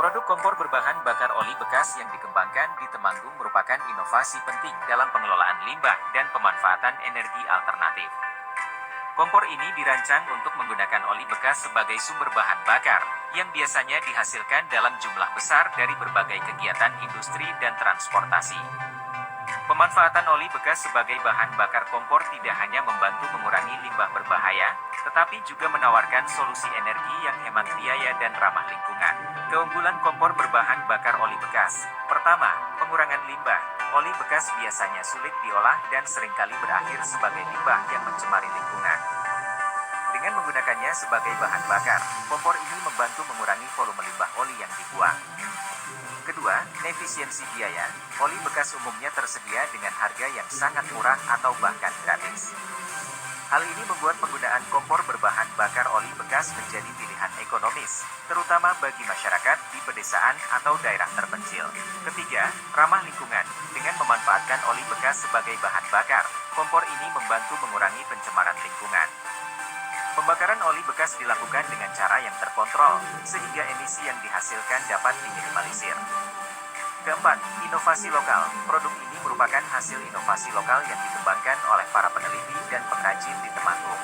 Produk kompor berbahan bakar oli bekas yang dikembangkan di Temanggung merupakan inovasi penting dalam pengelolaan limbah dan pemanfaatan energi alternatif. Kompor ini dirancang untuk menggunakan oli bekas sebagai sumber bahan bakar, yang biasanya dihasilkan dalam jumlah besar dari berbagai kegiatan industri dan transportasi. Pemanfaatan oli bekas sebagai bahan bakar kompor tidak hanya membantu mengurangi limbah berbahaya, tetapi juga menawarkan solusi energi yang hemat biaya dan ramah lingkungan. Keunggulan kompor berbahan bakar oli bekas. Pertama, pengurangan limbah. Oli bekas biasanya sulit diolah dan seringkali berakhir sebagai limbah yang mencemari lingkungan. Dengan menggunakannya sebagai bahan bakar, kompor ini membantu mengurangi volume limbah oli yang dibuang. Kedua, efisiensi biaya. Oli bekas umumnya tersedia dengan harga yang sangat murah atau bahkan gratis. Hal ini membuat penggunaan kompor berbahan bakar oli bekas menjadi pilihan ekonomis, terutama bagi masyarakat di pedesaan atau daerah terpencil. Ketiga, ramah lingkungan. Dengan memanfaatkan oli bekas sebagai bahan bakar, kompor ini membantu mengurangi pencemaran lingkungan. Pembakaran oli bekas dilakukan dengan cara yang terkontrol, sehingga emisi yang dihasilkan dapat diminimalisir. Keempat, inovasi lokal. Produk ini merupakan hasil inovasi lokal yang dikembangkan oleh para peneliti dan pengrajin di Temanggung.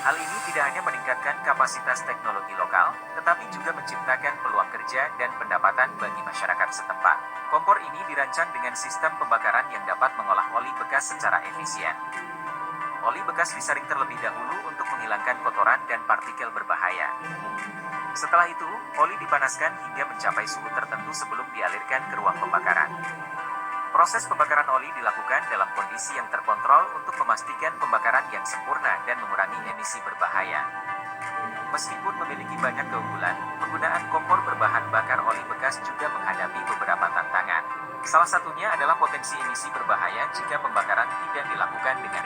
Hal ini tidak hanya meningkatkan kapasitas teknologi lokal, tetapi juga menciptakan peluang kerja dan pendapatan bagi masyarakat setempat. Kompor ini dirancang dengan sistem pembakaran yang dapat mengolah oli bekas secara efisien. Oli bekas disaring terlebih dahulu untuk menghilangkan kotoran dan partikel berbahaya. Setelah itu, oli dipanaskan hingga mencapai suhu tertentu sebelum dialirkan ke ruang pembakaran. Proses pembakaran oli dilakukan dalam kondisi yang terkontrol untuk memastikan pembakaran yang sempurna dan mengurangi emisi berbahaya. Meskipun memiliki banyak keunggulan, penggunaan kompor berbahan bakar oli bekas juga menghadapi beberapa tantangan. Salah satunya adalah potensi emisi berbahaya jika pembakaran tidak dilakukan dengan